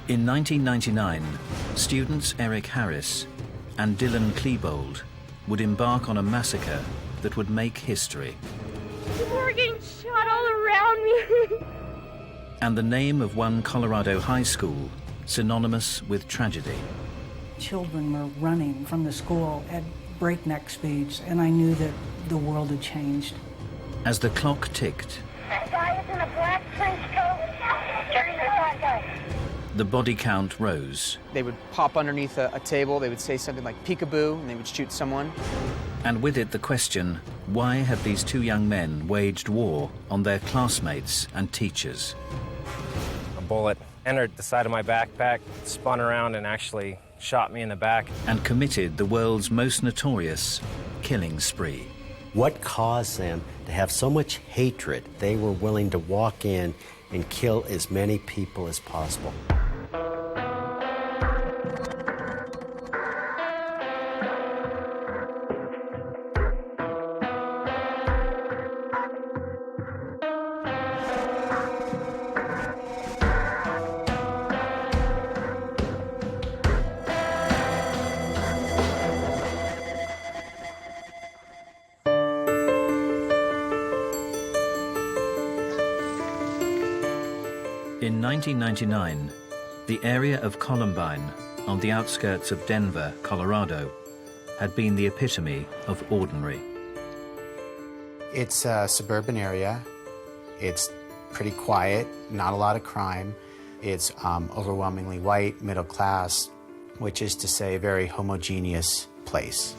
In 1999, students Eric Harris and Dylan Klebold would embark on a massacre that would make history. People were getting shot all around me. And the name of one Colorado high school synonymous with tragedy. Children were running from the school at breakneck speeds, and I knew that the world had changed. As the clock ticked, That guy is in a black trench coat. Turning the front guy. the body count rose, They would pop underneath a table, they would say something like peekaboo, and they would shoot someone. and with it the question, why had these two young men waged war on their classmates and teachers? A bullet entered the side of my backpack, spun around and actually shot me in the back. And committed the world's most notorious killing spree. What caused them to have so much hatred they were willing to walk in and kill as many people as possible? In 1999, the area of Columbine, on the outskirts of Denver, Colorado, had been the epitome of ordinary. It's a suburban area. It's pretty quiet, not a lot of crime. It's overwhelmingly white, middle class, which is to say a very homogeneous place.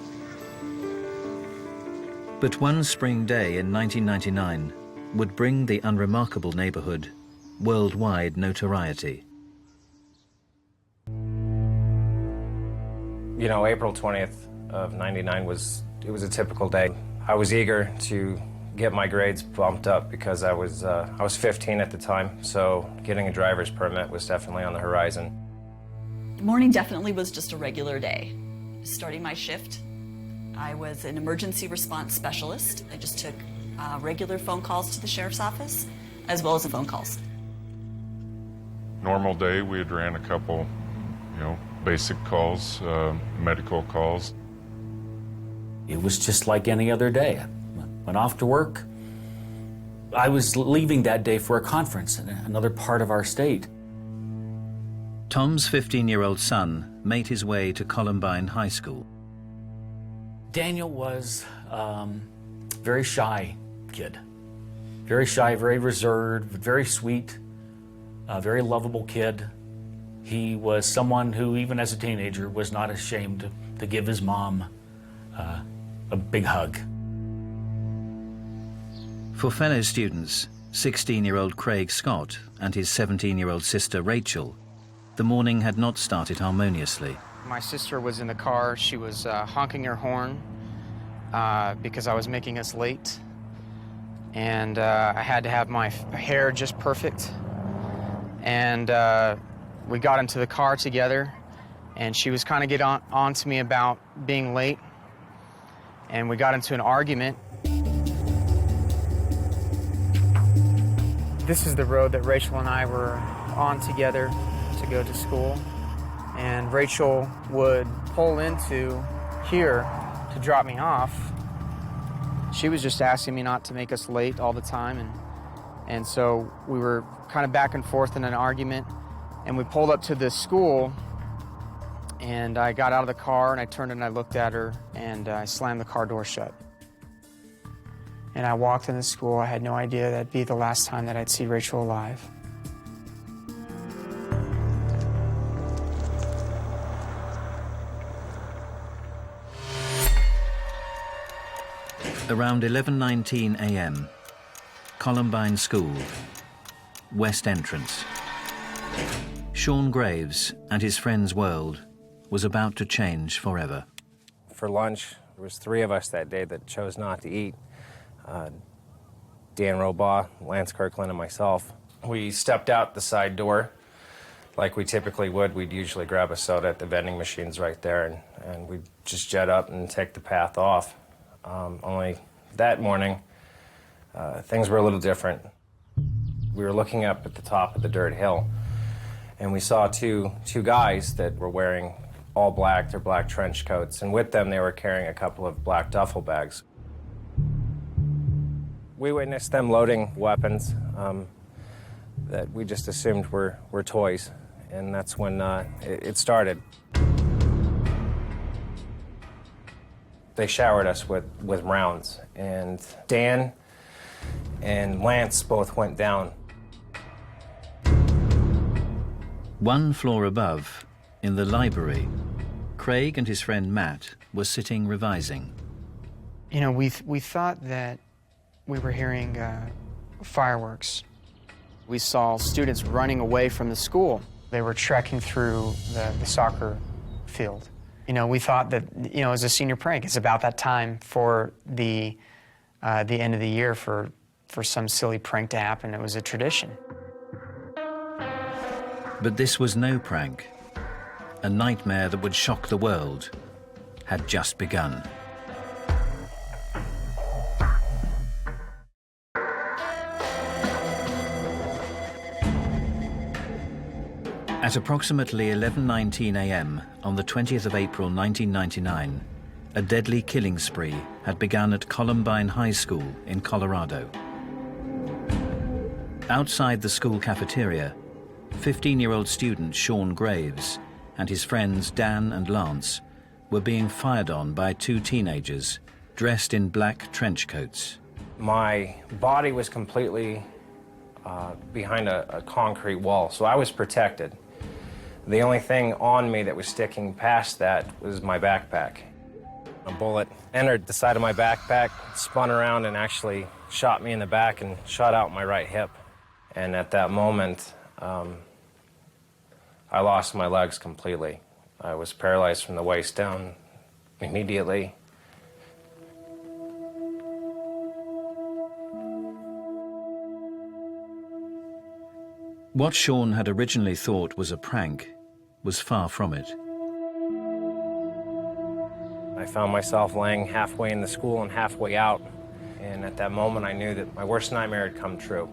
But one spring day in 1999 would bring the unremarkable neighborhood worldwide notoriety. You know, April 20th of '99 was a typical day. I was eager to get my grades bumped up because I was 15 at the time, so getting a driver's permit was definitely on the horizon. The morning definitely was just a regular day. Starting my shift, I was an emergency response specialist. I just took regular phone calls to the sheriff's office, as well as the phone calls. Normal day, we had ran a couple, basic calls, medical calls. It was just like any other day. I went off to work. I was leaving that day for a conference in another part of our state. Tom's 15-year-old son made his way to Columbine High School. Daniel was a very shy kid. Very shy, very reserved, very sweet, a very lovable kid. He was someone who, even as a teenager, was not ashamed to give his mom a big hug. For fellow students, 16-year-old Craig Scott and his 17-year-old sister Rachel, the morning had not started harmoniously. My sister was in the car. She was honking her horn because I was making us late. And I had to have my hair just perfect. And we got into the car together, and she was kind of getting on to me about being late. And we got into an argument. This is the road that Rachel and I were on together to go to school. And Rachel would pull into here to drop me off. She was just asking me not to make us late all the time. And so we were kind of back and forth in an argument. And we pulled up to the school, and I got out of the car, and I turned and I looked at her, and I slammed the car door shut. And I walked in the school. I had no idea that'd be the last time that I'd see Rachel alive. Around 11:19 a.m., Columbine School, West Entrance. Sean Graves and his friend's world was about to change forever. For lunch, there was 3 of us that day that chose not to eat. Dan Robaugh, Lance Kirkland, and myself. We stepped out the side door like we typically would. We'd usually grab a soda at the vending machines right there, and we'd just jet up and take the path off. Only that morning, things were a little different. We were looking up at the top of the dirt hill, And we saw two guys that were wearing all black, their black trench coats, and with them they were carrying a couple of black duffel bags. We witnessed them loading weapons that we just assumed were toys, and that's when it started. They showered us with rounds, and Dan and Lance both went down. One floor above, in the library, Craig and his friend Matt were sitting revising. You know, we thought that we were hearing fireworks. We saw students running away from the school. They were trekking through the soccer field. You know, we thought that, you know, it was a senior prank. It's about that time for the end of the year for some silly prank to happen. It was a tradition. But this was no prank. A nightmare that would shock the world had just begun. At approximately 11:19 a.m. on the 20th of April 1999, a deadly killing spree had begun at Columbine High School in Colorado. Outside the school cafeteria, 15-year-old student Sean Graves and his friends Dan and Lance were being fired on by two teenagers dressed in black trench coats. My body was completely behind a concrete wall, so I was protected. The only thing on me that was sticking past that was my backpack. A bullet entered the side of my backpack, spun around and actually shot me in the back and shot out my right hip. And at that moment, I lost my legs completely. I was paralyzed from the waist down immediately. What Sean had originally thought was a prank was far from it. I found myself laying halfway in the school and halfway out, and at that moment I knew that my worst nightmare had come true.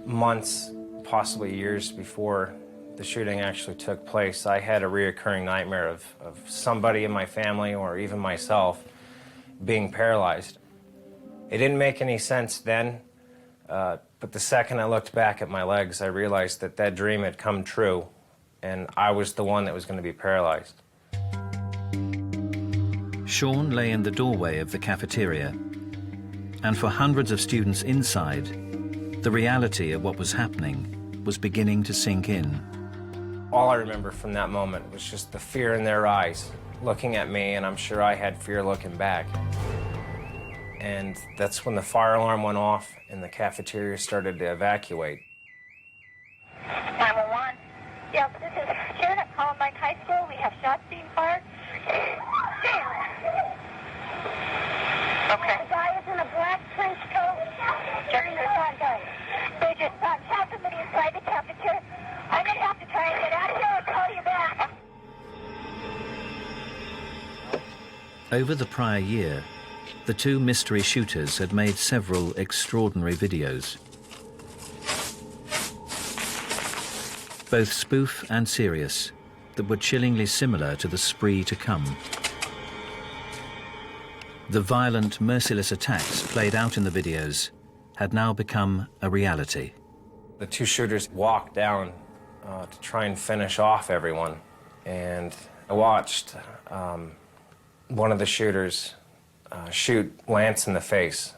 Months, possibly years before the shooting actually took place, I had a reoccurring nightmare of somebody in my family or even myself being paralyzed. It didn't make any sense then, but the second I looked back at my legs, I realized that that dream had come true, and I was the one that was going to be paralyzed. Sean lay in the doorway of the cafeteria, and for hundreds of students inside, the reality of what was happening was beginning to sink in. All I remember from that moment was just the fear in their eyes, looking at me, and I'm sure I had fear looking back. And that's when the fire alarm went off and the cafeteria started to evacuate. 911. Yes, this is Sharon at Columbine High School. We have shots being fired. Okay. The guy is in a black trench coat. Jerry, the front guy. They just shot somebody inside the cafeteria. I'm going to have to try and get out of here and call you back. Over the prior year, the two mystery shooters had made several extraordinary videos. Both spoof and serious, that were chillingly similar to the spree to come. The violent, merciless attacks played out in the videos had now become a reality. The two shooters walked down to try and finish off everyone, and I watched one of the shooters shoot Lance in the face.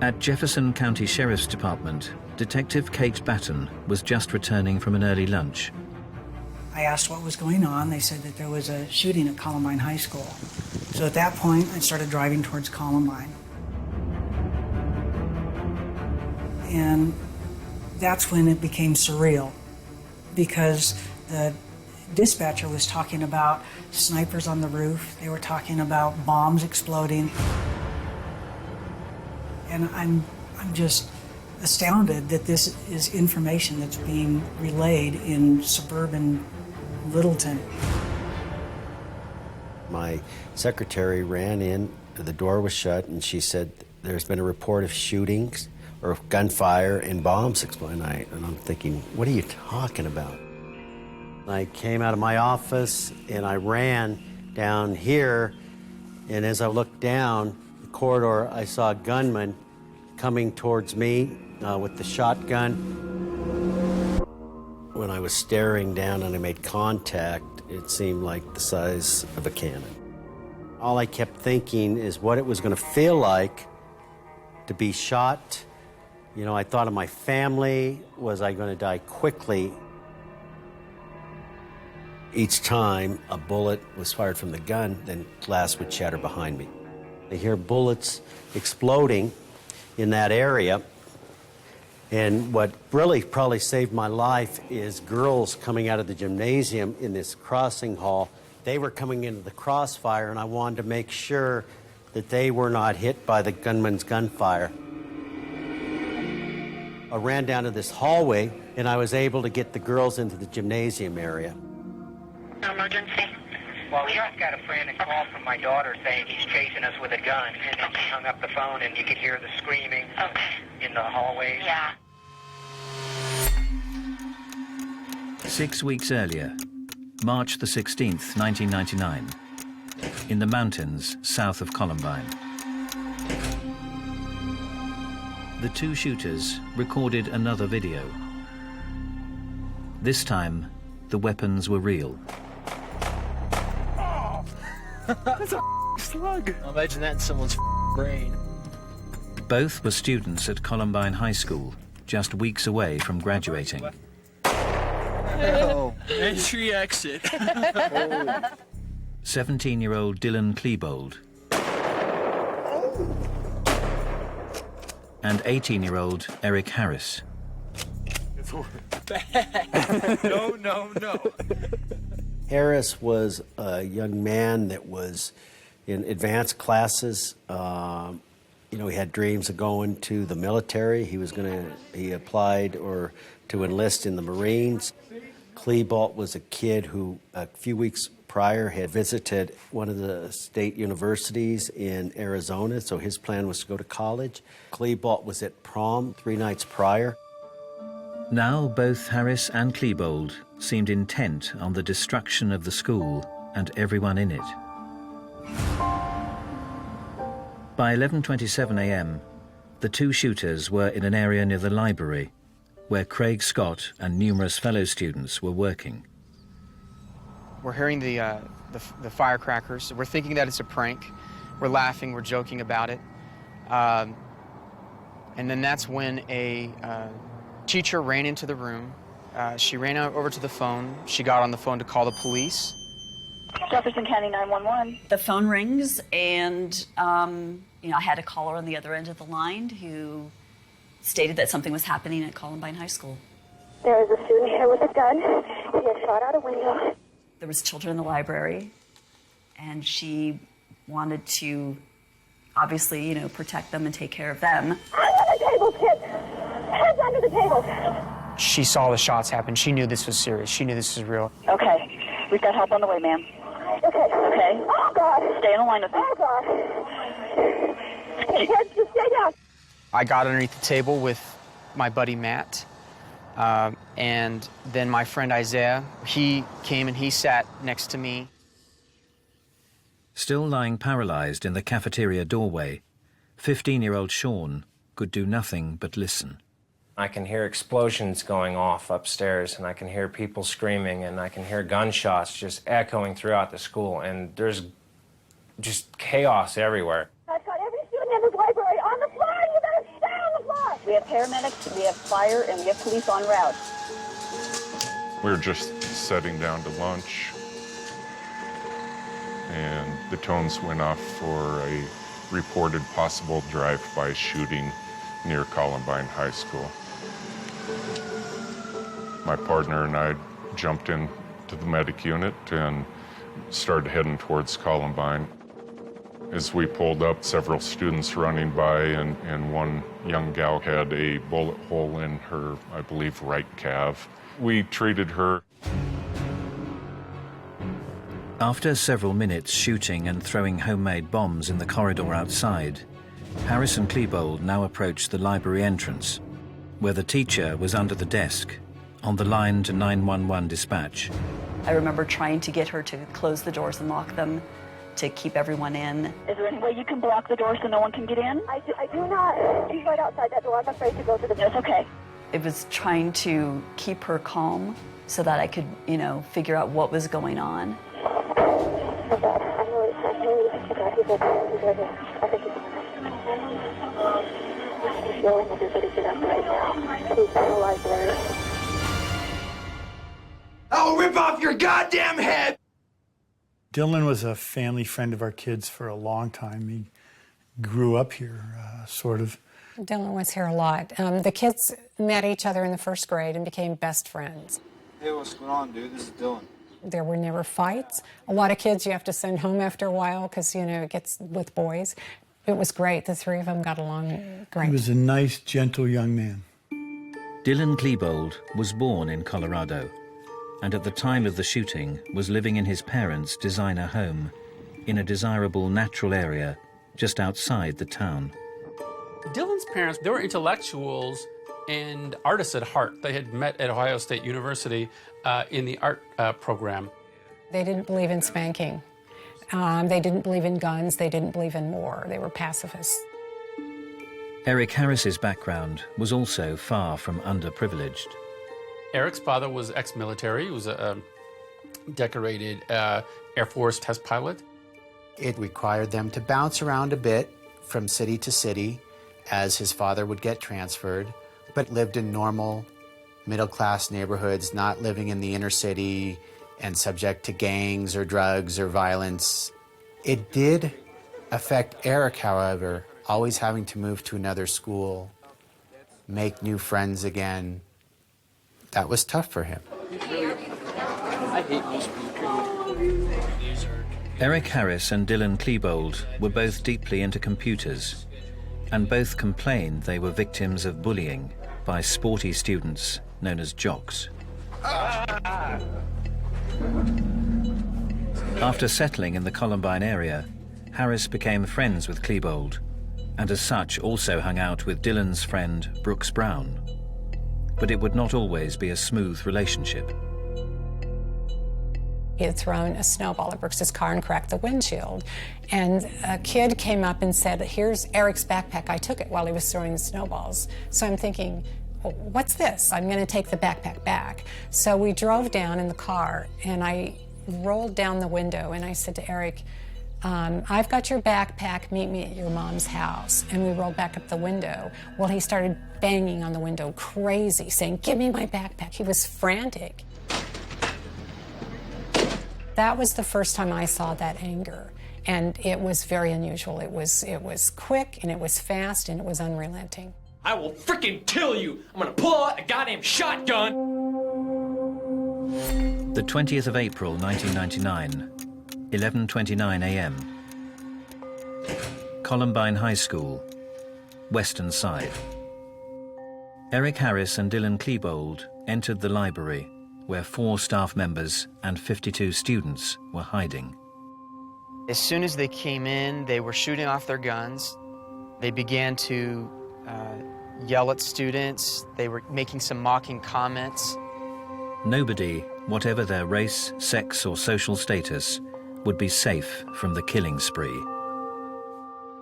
At Jefferson County Sheriff's Department, Detective Kate Batten was just returning from an early lunch. I asked what was going on. They said that there was a shooting at Columbine High School. So at that point, I started driving towards Columbine. And that's when it became surreal, because the dispatcher was talking about snipers on the roof. They were talking about bombs exploding. And I'm just astounded that this is information that's being relayed in suburban Littleton. My secretary ran in, the door was shut, and she said, "There's been a report of shootings or gunfire and bombs exploding. And I'm thinking, what are you talking about? I came out of my office and I ran down here, and as I looked down the corridor, I saw a gunman coming towards me with the shotgun. When I was staring down and I made contact, it seemed like the size of a cannon. All I kept thinking is what it was going to feel like to be shot. You know, I thought of my family. Was I going to die quickly? Each time a bullet was fired from the gun, then glass would shatter behind me. I hear bullets exploding in that area. And what really probably saved my life is girls coming out of the gymnasium in this crossing hall. They were coming into the crossfire, and I wanted to make sure that they were not hit by the gunman's gunfire. I ran down to this hallway, and I was able to get the girls into the gymnasium area. Emergency. Well, we just got a frantic call from my daughter saying he's chasing us with a gun, and then she hung up the phone, and you could hear the screaming in the hallways. Yeah. 6 weeks earlier, March the 16th, 1999, in the mountains south of Columbine. The two shooters recorded another video. This time, the weapons were real. That's a slug. Imagine that in someone's brain. Both were students at Columbine High School, just weeks away from graduating. Oh. Entry exit. 17-year-old Dylan Klebold and 18-year-old Eric Harris. No. Harris was a young man that was in advanced classes. You know, he had dreams of going to the military. He applied to enlist in the Marines. Klebold was a kid who a few weeks prior had visited one of the state universities in Arizona, so his plan was to go to college. Klebold was at prom 3 nights prior. Now both Harris and Klebold seemed intent on the destruction of the school and everyone in it. By 11:27 a.m., the two shooters were in an area near the library where Craig Scott and numerous fellow students were working. We're hearing the firecrackers. We're thinking that it's a prank. We're laughing, we're joking about it. And then that's when a teacher ran into the room. She ran over to the phone. She got on the phone to call the police. Jefferson County 911. The phone rings, and I had a caller on the other end of the line who stated that something was happening at Columbine High School. There is a student here with a gun. He has shot out a window. There was children in the library, and she wanted to obviously, protect them and take care of them. Under the table, kids! Heads under the table! She saw the shots happen. She knew this was serious. She knew this was real. Okay. We've got help on the way, ma'am. Okay. Oh, God. Stay in the line with me. Oh, God. Hey, kids, just stay down. I got underneath the table with my buddy Matt, and then my friend Isaiah. He came and he sat next to me. Still lying paralyzed in the cafeteria doorway, 15-year-old Sean could do nothing but listen. I can hear explosions going off upstairs, and I can hear people screaming, and I can hear gunshots just echoing throughout the school, and there's just chaos everywhere. I've got every student in this library on the floor. You better stay on the floor. We have paramedics, we have fire, and we have police en route. We were just sitting down to lunch, and the tones went off for a reported possible drive-by shooting near Columbine High School. My partner and I jumped into the medic unit and started heading towards Columbine. As we pulled up, several students running by, and one young gal had a bullet hole in her, I believe, right calf. We treated her. After several minutes shooting and throwing homemade bombs in the corridor outside, Harris and Klebold now approached the library entrance, where the teacher was under the desk, on the line to 911 dispatch. I remember trying to get her to close the doors and lock them to keep everyone in. Is there any way you can block the door so no one can get in? I do not. She's right outside that door. I'm afraid to go to the door. It's okay. It was trying to keep her calm so that I could, figure out what was going on. I'll rip off your goddamn head! Dylan was a family friend of our kids for a long time. He grew up here, sort of. Dylan was here a lot. The kids met each other in the first grade and became best friends. Hey, what's going on, dude? This is Dylan. There were never fights. A lot of kids you have to send home after a while because, it gets with boys. It was great. The three of them got along great. He was a nice, gentle young man. Dylan Klebold was born in Colorado, and at the time of the shooting was living in his parents' designer home in a desirable natural area just outside the town. Dylan's parents, they were intellectuals and artists at heart. They had met at Ohio State University in the art program. They didn't believe in spanking. They didn't believe in guns. They didn't believe in war. They were pacifists. Eric Harris's background was also far from underprivileged. Eric's father was ex-military. He was a decorated Air Force test pilot. It required them to bounce around a bit from city to city as his father would get transferred, but lived in normal, middle-class neighborhoods, not living in the inner city and subject to gangs or drugs or violence. It did affect Eric, however, always having to move to another school, make new friends again. That was tough for him. I hate most people. Eric Harris and Dylan Klebold were both deeply into computers, and both complained they were victims of bullying by sporty students known as jocks. After settling in the Columbine area, Harris became friends with Klebold, and as such also hung out with Dylan's friend Brooks Brown. But it would not always be a smooth relationship. He had thrown a snowball at Brooks's car and cracked the windshield. And a kid came up and said, "Here's Eric's backpack. I took it while he was throwing the snowballs." So I'm thinking, well, what's this? I'm going to take the backpack back. So we drove down in the car, and I rolled down the window, and I said to Eric, "I've got your backpack. Meet me at your mom's house." And we rolled back up the window. Well, he started banging on the window, crazy, saying, "Give me my backpack." He was frantic. That was the first time I saw that anger, and it was very unusual. It was quick, and it was fast, and it was unrelenting. I will freaking kill you! I'm gonna pull out a goddamn shotgun! The 20th of April, 1999, 11:29 a.m. Columbine High School, Western Side. Eric Harris and Dylan Klebold entered the library, where 4 staff members and 52 students were hiding. As soon as they came in, they were shooting off their guns. They began to yell at students. They were making some mocking comments. Nobody, whatever their race, sex, or social status, would be safe from the killing spree.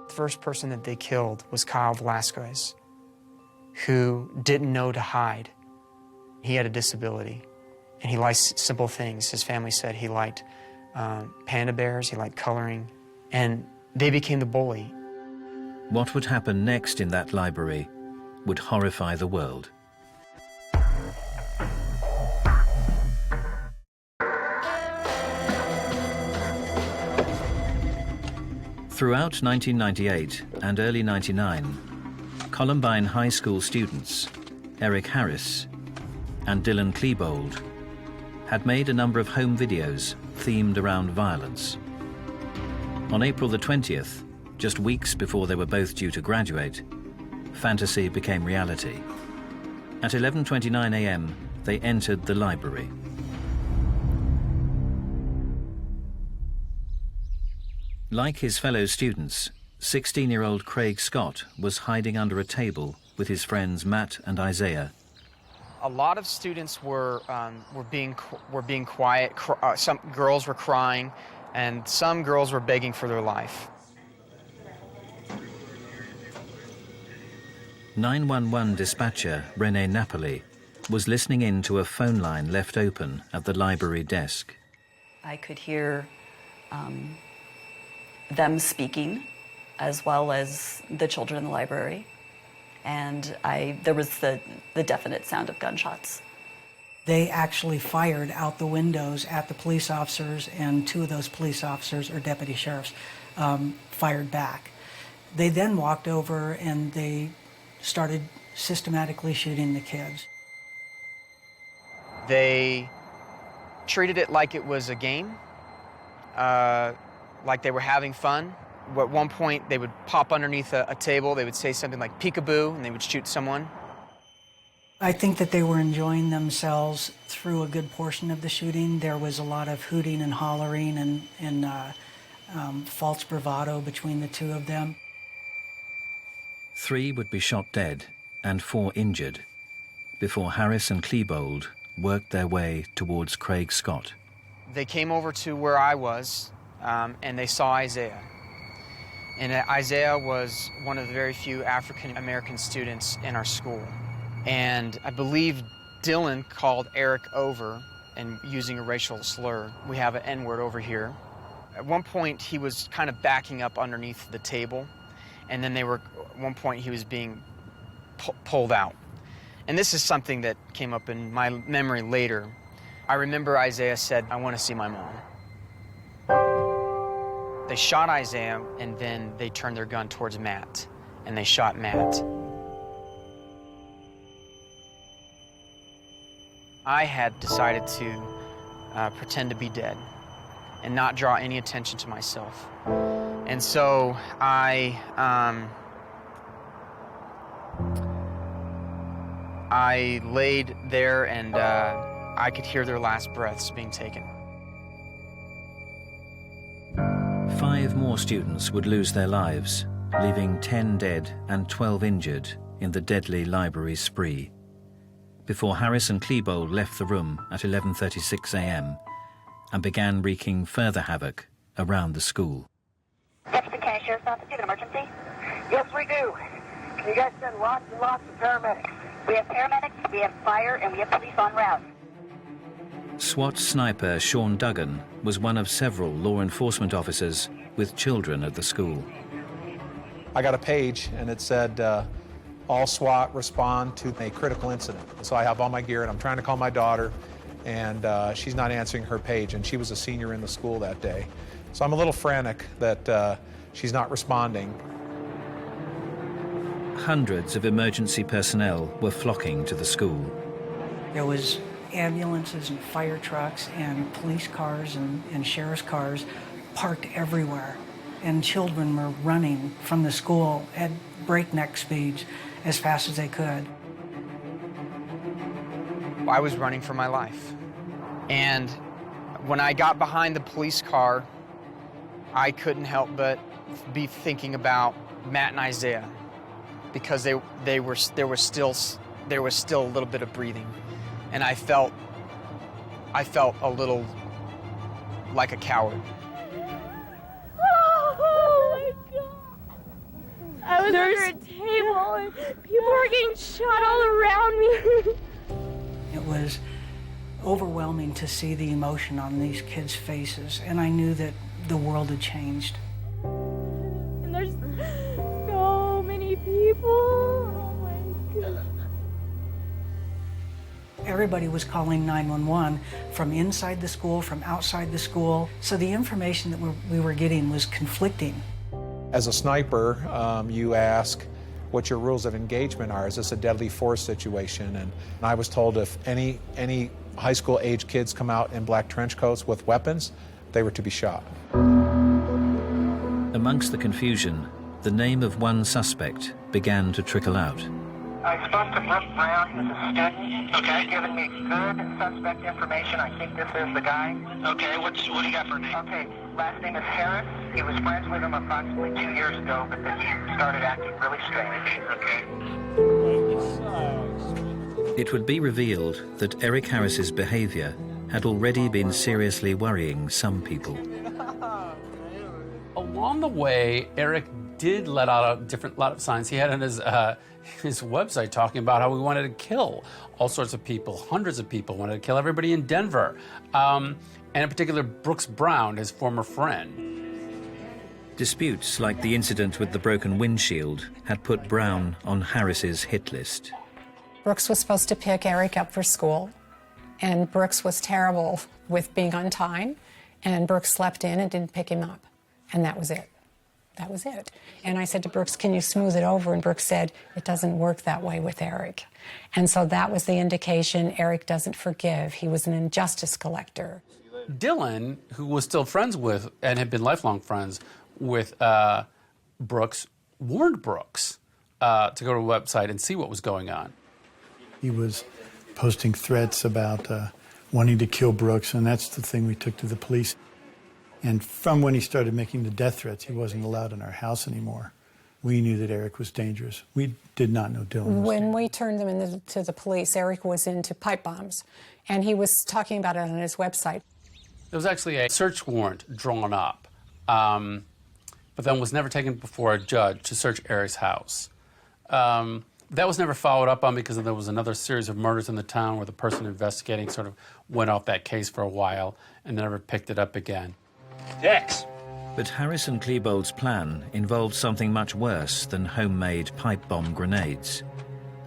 The first person that they killed was Kyle Velasquez, who didn't know to hide. He had a disability, and he liked simple things. His family said he liked panda bears, he liked coloring, and they became the bully. What would happen next in that library would horrify the world. Throughout 1998 and early 99, Columbine High School students, Eric Harris and Dylan Klebold, had made a number of home videos themed around violence. On April the 20th, just weeks before they were both due to graduate, fantasy became reality. At 11:29 a.m., they entered the library. Like his fellow students, 16-year-old Craig Scott was hiding under a table with his friends Matt and Isaiah. A lot of students were being quiet. Some girls were crying, and some girls were begging for their life. 911 dispatcher Rene Napoli was listening in to a phone line left open at the library desk. I could hear them speaking, as well as the children in the library. And there was the definite sound of gunshots. They actually fired out the windows at the police officers, and 2 of those police officers, or deputy sheriffs, fired back. They then walked over and they started systematically shooting the kids. They treated it like it was a game, like they were having fun. At one point, they would pop underneath a table, they would say something like peekaboo, and they would shoot someone. I think that they were enjoying themselves through a good portion of the shooting. There was a lot of hooting and hollering and false bravado between the 2 of them. 3 would be shot dead and 4 injured before Harris and Klebold worked their way towards Craig Scott. They came over to where I was, and they saw Isaiah. And Isaiah was one of the very few African-American students in our school. And I believe Dylan called Eric over and using a racial slur. We have an N-word over here. At one point, he was kind of backing up underneath the table. And then at one point, he was being pulled out. And this is something that came up in my memory later. I remember Isaiah said, "I want to see my mom." They shot Isaiah, and then they turned their gun towards Matt, and they shot Matt. I had decided to pretend to be dead and not draw any attention to myself. And so I laid there, and I could hear their last breaths being taken. 5 more students would lose their lives, leaving 10 dead and 12 injured in the deadly library spree, before Harris and Klebold left the room at 11:36 a.m. and began wreaking further havoc around the school. Deputy County Sheriff's Office, do you have an emergency? Yes, we do. Can you guys send lots and lots of paramedics? We have paramedics, we have fire, and we have police en route. SWAT sniper Sean Duggan was one of several law enforcement officers with children at the school. I got a page, and it said, all SWAT respond to a critical incident. So I have all my gear, and I'm trying to call my daughter, and she's not answering her page, and she was a senior in the school that day. So I'm a little frantic that she's not responding. Hundreds of emergency personnel were flocking to the school. There was ambulances and fire trucks and police cars and sheriff's cars parked everywhere. And children were running from the school at breakneck speeds as fast as they could. I was running for my life. And when I got behind the police car, I couldn't help but be thinking about Matt and Isaiah, because there was still a little bit of breathing. And I felt a little like a coward. Oh my God! I was under a table and people were getting shot all around me. It was overwhelming to see the emotion on these kids' faces, and I knew that the world had changed. And there's so many people. Oh my God. Everybody was calling 911 from inside the school, from outside the school. So the information that we were getting was conflicting. As a sniper, you ask what your rules of engagement are. Is this a deadly force situation? And I was told if any high school age kids come out in black trench coats with weapons, they were to be shot. Amongst the confusion, the name of one suspect began to trickle out. I spoke to Brooke Brown, who's a student. Okay. He's given me good suspect information. I think this is the guy. Okay, what do you got for a name? Okay, last name is Harris. He was friends with him approximately 2 years ago, but then he started acting really strange. Okay. It would be revealed that Eric Harris's behavior had already been seriously worrying some people. Along the way, Eric did let out a lot of signs. He had on his website talking about how he wanted to kill all sorts of people, hundreds of people, wanted to kill everybody in Denver. And in particular, Brooks Brown, his former friend. Disputes like the incident with the broken windshield had put Brown on Harris's hit list. Brooks was supposed to pick Eric up for school, and Brooks was terrible with being on time, and Brooks slept in and didn't pick him up, and that was it. That was it. And I said to Brooks, can you smooth it over? And Brooks said, it doesn't work that way with Eric. And so that was the indication Eric doesn't forgive. He was an injustice collector. Dylan, who was still friends with, and had been lifelong friends with Brooks, warned Brooks to go to a website and see what was going on. He was posting threats about wanting to kill Brooks, and that's the thing we took to the police. And from when he started making the death threats, he wasn't allowed in our house anymore. We knew that Eric was dangerous. We did not know Dylan was When we turned them into the police, Eric was into pipe bombs, and he was talking about it on his website. There was actually a search warrant drawn up, but then was never taken before a judge to search Eric's house. That was never followed up on because there was another series of murders in the town where the person investigating sort of went off that case for a while and never picked it up again. X. But Harris and Klebold's plan involved something much worse than homemade pipe bomb grenades,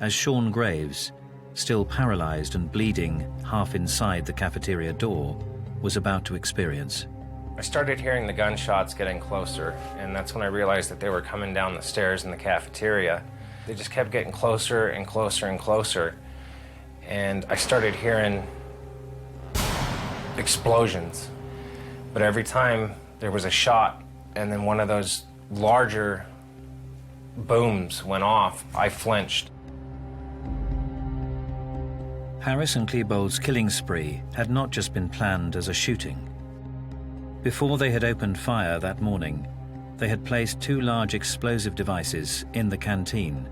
as Sean Graves, still paralyzed and bleeding half inside the cafeteria door, was about to experience. I started hearing the gunshots getting closer, and that's when I realized that they were coming down the stairs in the cafeteria. They just kept getting closer and closer and closer, and I started hearing explosions. But every time there was a shot and then one of those larger booms went off, I flinched. Harris and Klebold's killing spree had not just been planned as a shooting. Before they had opened fire that morning, they had placed 2 large explosive devices in the canteen.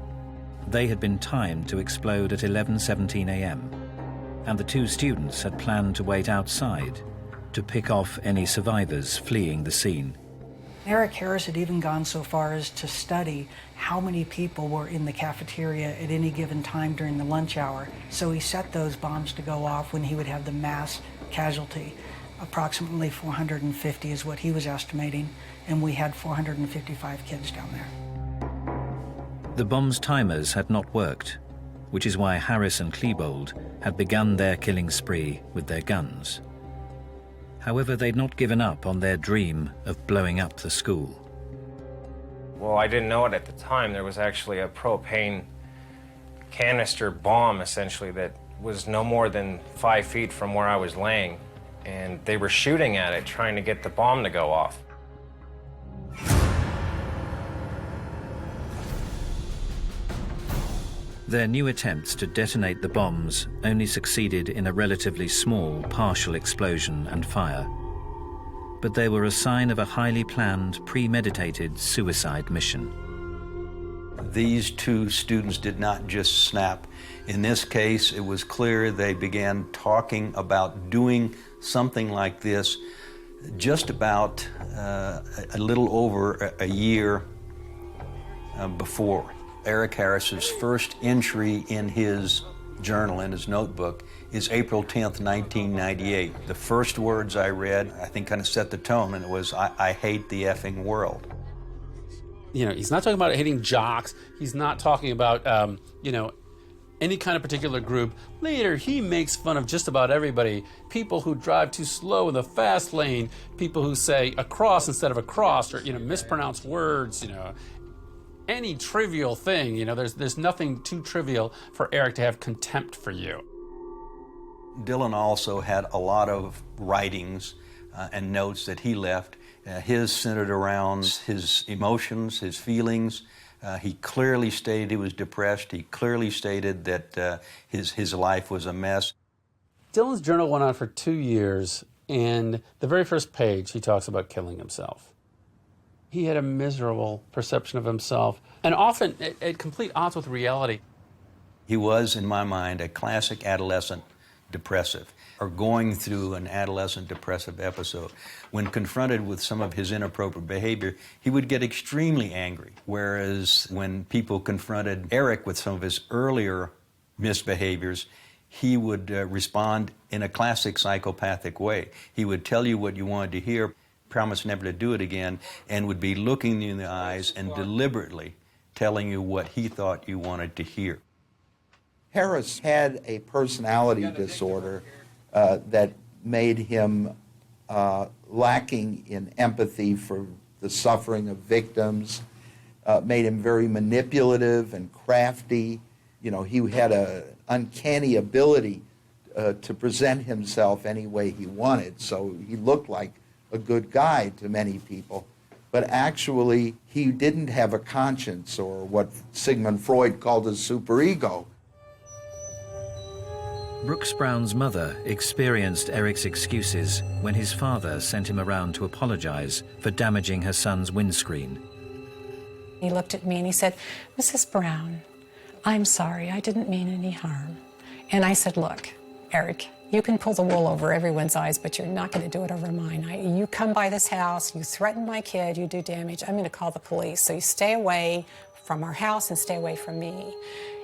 They had been timed to explode at 11:17 a.m., and the 2 students had planned to wait outside to pick off any survivors fleeing the scene. Eric Harris had even gone so far as to study how many people were in the cafeteria at any given time during the lunch hour. So he set those bombs to go off when he would have the mass casualty. Approximately 450 is what he was estimating, and we had 455 kids down there. The bomb's timers had not worked, which is why Harris and Klebold had begun their killing spree with their guns. However, they'd not given up on their dream of blowing up the school. Well, I didn't know it at the time. There was actually a propane canister bomb, essentially, that was no more than 5 feet from where I was laying. And they were shooting at it, trying to get the bomb to go off. Their new attempts to detonate the bombs only succeeded in a relatively small partial explosion and fire. But they were a sign of a highly planned, premeditated suicide mission. These 2 students did not just snap. In this case, it was clear they began talking about doing something like this just about a little over a year before. Eric Harris's first entry in his journal, in his notebook, is April 10th, 1998. The first words I read, I think, kind of set the tone, and it was, I hate the effing world. You know, he's not talking about hating jocks. He's not talking about, you know, any kind of particular group. Later, he makes fun of just about everybody. People who drive too slow in the fast lane, people who say across instead of across, or, you know, mispronounce words, you know. Any trivial thing, you know, there's nothing too trivial for Eric to have contempt for you. Dylan also had a lot of writings and notes that he left. His centered around his emotions, his feelings, He clearly stated he was depressed. He clearly stated that his life was a mess. Dylan's journal went on for 2 years, and the very first page, he talks about killing himself. He had a miserable perception of himself, and often at complete odds with reality. He was, in my mind, a classic adolescent depressive, or going through an adolescent depressive episode. When confronted with some of his inappropriate behavior, he would get extremely angry, whereas when people confronted Eric with some of his earlier misbehaviors, he would respond in a classic psychopathic way. He would tell you what you wanted to hear, promise never to do it again, and would be looking you in the eyes and deliberately telling you what he thought you wanted to hear. Harris had a personality disorder that made him lacking in empathy for the suffering of victims, made him very manipulative and crafty. You know, he had an uncanny ability to present himself any way he wanted, so he looked like a good guy to many people. But actually, he didn't have a conscience, or what Sigmund Freud called a superego. Brooks Brown's mother experienced Eric's excuses when his father sent him around to apologize for damaging her son's windscreen. He looked at me and he said, "Mrs. Brown, I'm sorry, I didn't mean any harm." And I said, "Look, Eric, you can pull the wool over everyone's eyes, but you're not going to do it over mine. You come by this house, you threaten my kid, you do damage, I'm going to call the police. So you stay away from our house and stay away from me."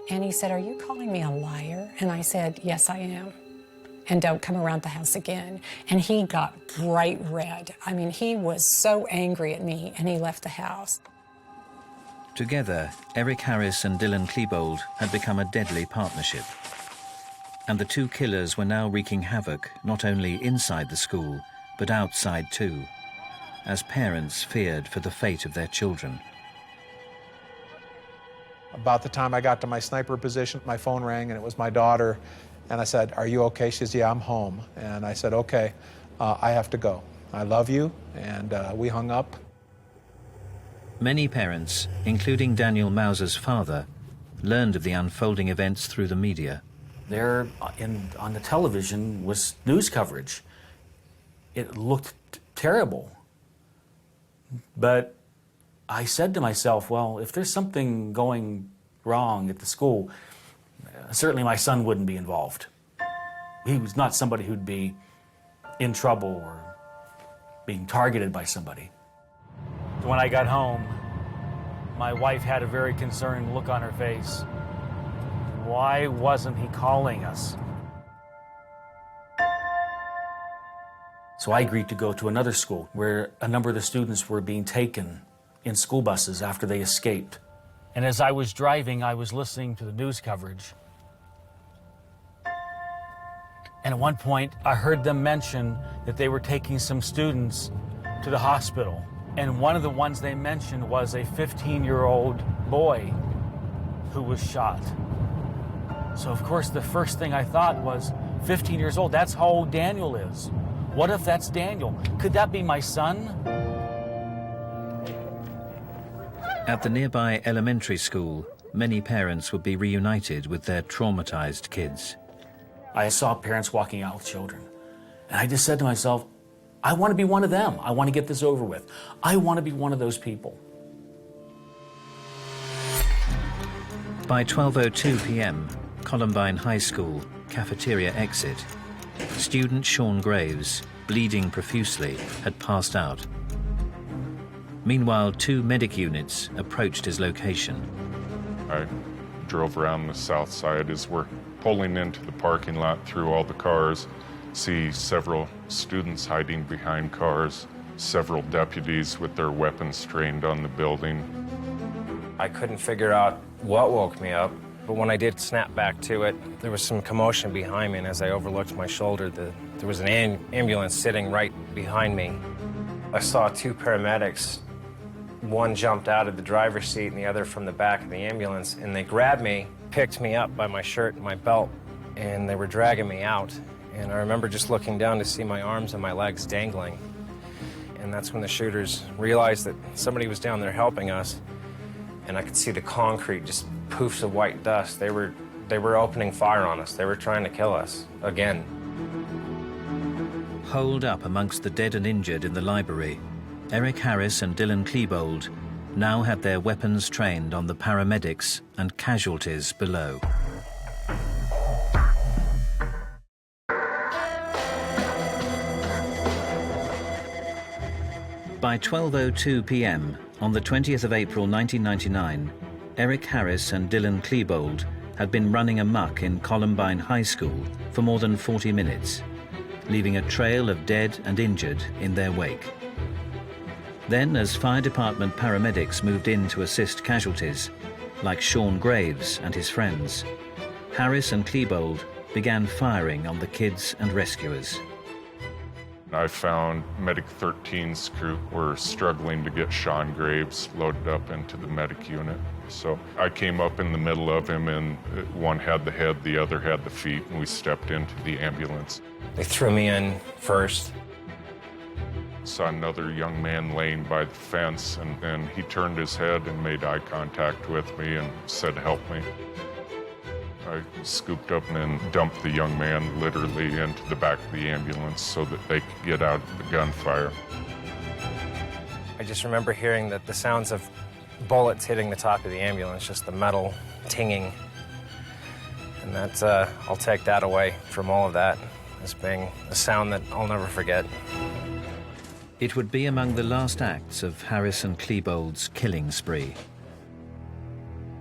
And he said, "Are you calling me a liar?" And I said, "Yes, I am. And don't come around the house again." And he got bright red. I mean, he was so angry at me, and he left the house. Together, Eric Harris and Dylan Klebold had become a deadly partnership. And the two killers were now wreaking havoc not only inside the school, but outside too, as parents feared for the fate of their children. About the time I got to my sniper position, my phone rang, and it was my daughter. And I said, "Are you okay?" She says, "Yeah, I'm home." And I said, "Okay, I have to go. I love you." And we hung up. Many parents, including Daniel Mauser's father, learned of the unfolding events through the media. There on the television was news coverage. It looked terrible. But I said to myself, well, if there's something going wrong at the school, certainly my son wouldn't be involved. He was not somebody who'd be in trouble or being targeted by somebody. When I got home, my wife had a very concerned look on her face. Why wasn't he calling us? So I agreed to go to another school where a number of the students were being taken in school buses after they escaped. And as I was driving, I was listening to the news coverage. And at one point, I heard them mention that they were taking some students to the hospital. And one of the ones they mentioned was a 15-year-old boy who was shot. So, of course, the first thing I thought was, 15 years old, that's how old Daniel is. What if that's Daniel? Could that be my son? At the nearby elementary school, many parents would be reunited with their traumatized kids. I saw parents walking out with children. And I just said to myself, I want to be one of them. I want to get this over with. I want to be one of those people. By 12:02 p.m., Columbine High School, cafeteria exit, student Sean Graves, bleeding profusely, had passed out. Meanwhile, 2 medic units approached his location. I drove around the south side as we're pulling into the parking lot through all the cars, see several students hiding behind cars, several deputies with their weapons trained on the building. I couldn't figure out what woke me up, but when I did snap back to it, there was some commotion behind me, and as I overlooked my shoulder, there was an ambulance sitting right behind me. I saw 2 paramedics. One jumped out of the driver's seat and the other from the back of the ambulance, and they grabbed me, picked me up by my shirt and my belt, and they were dragging me out. And I remember just looking down to see my arms and my legs dangling. And that's when the shooters realized that somebody was down there helping us. and I could see the concrete, just poofs of white dust. They were opening fire on us. They were trying to kill us again. Holed up amongst the dead and injured in the library, Eric Harris and Dylan Klebold now had their weapons trained on the paramedics and casualties below. By 12:02 p.m. on the 20th of April 1999, Eric Harris and Dylan Klebold had been running amok in Columbine High School for more than 40 minutes, leaving a trail of dead and injured in their wake. Then, as fire department paramedics moved in to assist casualties, like Sean Graves and his friends, Harris and Klebold began firing on the kids and rescuers. I found Medic 13's crew were struggling to get Sean Graves loaded up into the medic unit. So I came up in the middle of him, and one had the head, the other had the feet, and we stepped into the ambulance. They threw me in first. Saw another young man laying by the fence, and then he turned his head and made eye contact with me and said, "Help me." I scooped up and then dumped the young man literally into the back of the ambulance so that they could get out of the gunfire. I just remember hearing the sounds of bullets hitting the top of the ambulance, just the metal tinging. And that's, I'll take that away from all of that as being a sound that I'll never forget. It would be among the last acts of Harris and Klebold's killing spree.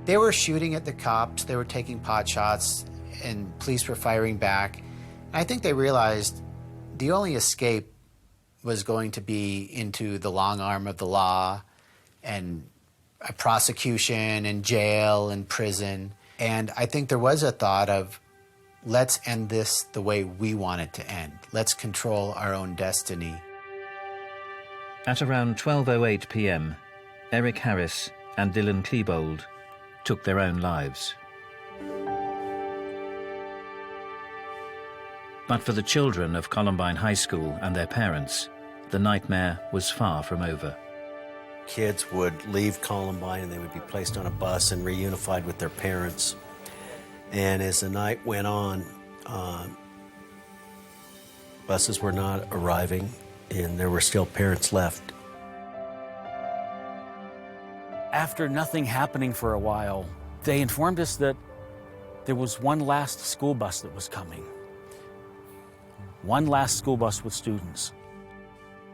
They were shooting at the cops, they were taking pot shots, and police were firing back. I think they realized the only escape was going to be into the long arm of the law and a prosecution and jail and prison. And I think there was a thought of, let's end this the way we want it to end. Let's control our own destiny. At around 12:08 p.m., Eric Harris and Dylan Klebold took their own lives. But for the children of Columbine High School and their parents, the nightmare was far from over. Kids would leave Columbine and they would be placed on a bus and reunified with their parents. And as the night went on, buses were not arriving and there were still parents left. After nothing happening for a while, they informed us that there was one last school bus that was coming. One last school bus with students.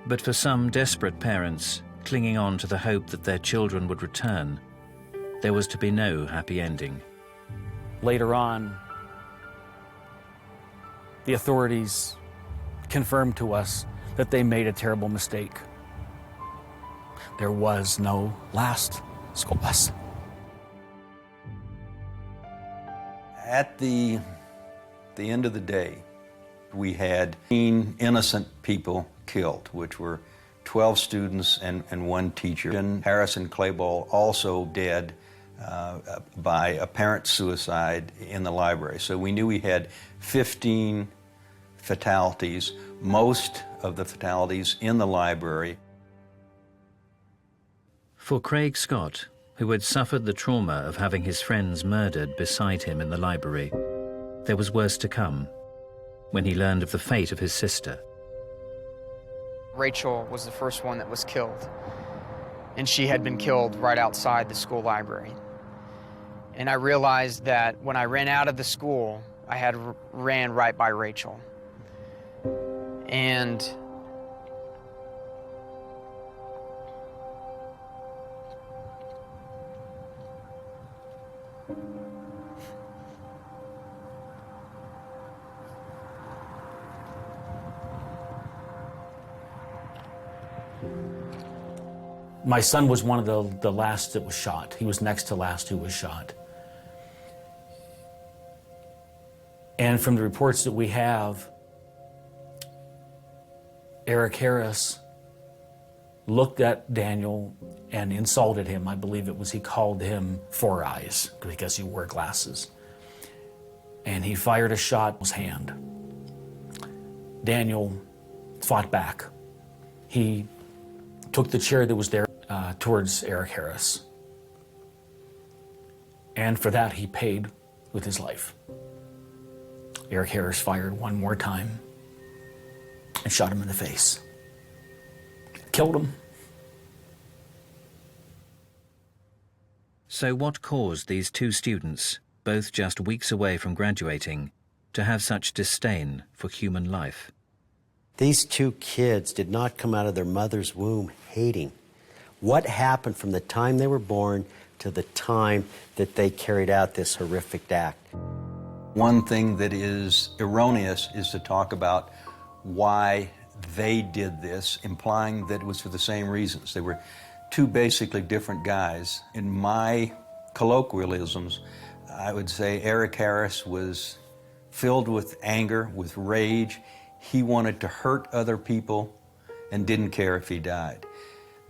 But for some desperate parents, clinging on to the hope that their children would return, there was to be no happy ending. Later on, the authorities confirmed to us that they made a terrible mistake. There was no last school bus. At the end of the day, we had 18 innocent people killed, which were 12 students and one teacher. And Harris and Klebold also dead by apparent suicide in the library. So we knew we had 15 fatalities, most of the fatalities in the library. For Craig Scott, who had suffered the trauma of having his friends murdered beside him in the library, there was worse to come when he learned of the fate of his sister. Rachel was the first one that was killed, and she had been killed right outside the school library. And I realized that when I ran out of the school, I had ran right by Rachel. And my son was one of the last that was shot. He was next to last who was shot. And from the reports that we have, Eric Harris looked at Daniel and insulted him. I believe it was he called him Four Eyes because he wore glasses. And he fired a shot in his hand. Daniel fought back. He took the chair that was there towards Eric Harris. And for that, he paid with his life. Eric Harris fired one more time and shot him in the face. Killed him. So what caused these two students, both just weeks away from graduating, to have such disdain for human life? These two kids did not come out of their mother's womb hating. What happened from the time they were born to the time that they carried out this horrific act? One thing that is erroneous is to talk about why they did this, implying that it was for the same reasons. They were two basically different guys. In my colloquialisms, I would say Eric Harris was filled with anger, with rage. He wanted to hurt other people and didn't care if he died.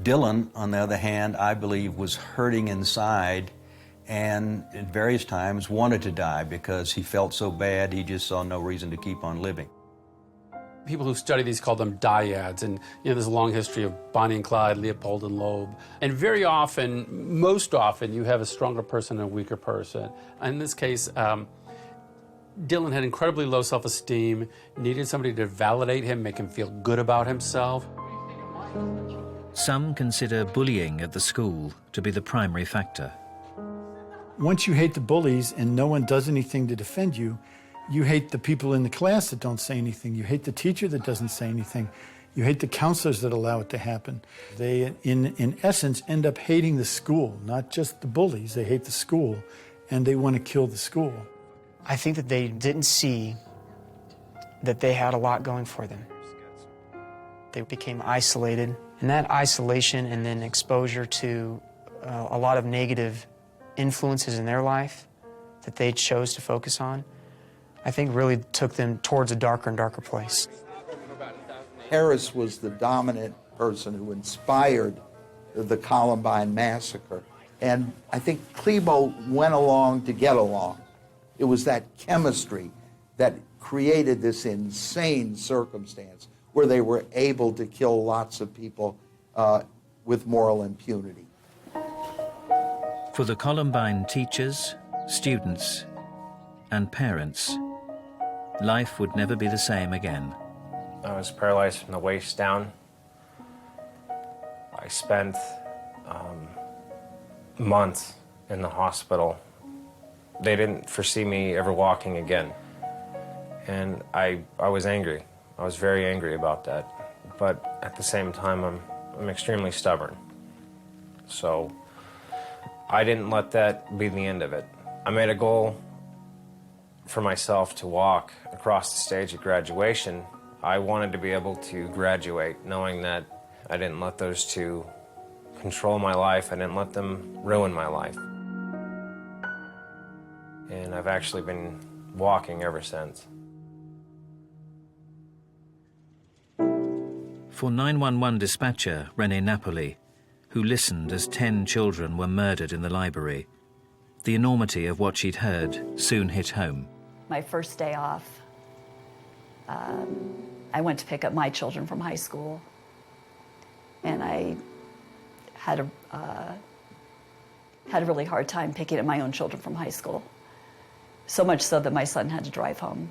Dylan, on the other hand, I believe was hurting inside and at various times wanted to die because he felt so bad he just saw no reason to keep on living. People who study these call them dyads, and there's a long history of Bonnie and Clyde, Leopold and Loeb. And very often, most often, you have a stronger person and a weaker person. In this case, Dylan had incredibly low self-esteem, needed somebody to validate him, make him feel good about himself. Some consider bullying at the school to be the primary factor. Once you hate the bullies and no one does anything to defend you, you hate the people in the class that don't say anything. You hate the teacher that doesn't say anything. You hate the counselors that allow it to happen. They, in essence, end up hating the school, not just the bullies. They hate the school, and they want to kill the school. I think that they didn't see that they had a lot going for them. They became isolated, and that isolation and then exposure to a lot of negative influences in their life that they chose to focus on, I think really took them towards a darker and darker place. Harris was the dominant person who inspired the Columbine massacre. And I think Klebo went along to get along. It was that chemistry that created this insane circumstance where they were able to kill lots of people with moral impunity. For the Columbine teachers, students, and parents, life would never be the same again. I was paralyzed from the waist down. I spent months in the hospital. They didn't foresee me ever walking again. And I was angry. I was very angry about that. But at the same time, I'm extremely stubborn. So I didn't let that be the end of it. I made a goal for myself to walk across the stage at graduation. I wanted to be able to graduate knowing that I didn't let those two control my life. I didn't let them ruin my life. And I've actually been walking ever since. For 911 dispatcher Rene Napoli, who listened as 10 children were murdered in the library, the enormity of what she'd heard soon hit home. My first day off, I went to pick up my children from high school, and I had a really hard time picking up my own children from high school. So much so that my son had to drive home.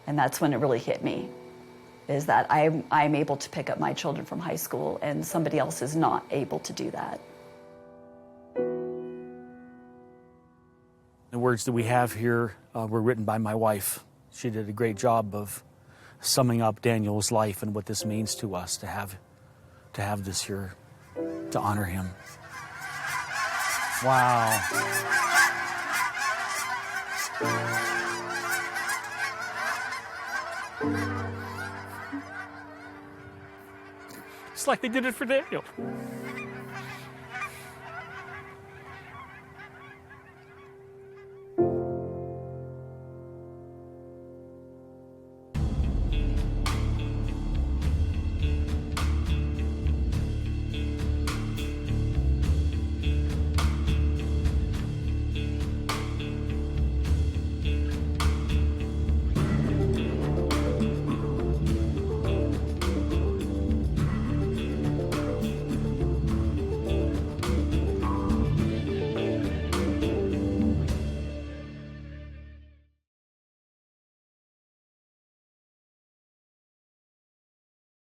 And that's when it really hit me, is that I'm able to pick up my children from high school and somebody else is not able to do that. The words that we have here were written by my wife. She did a great job of summing up Daniel's life and what this means to us to have this here, to honor him. Wow. It's like they did it for Daniel.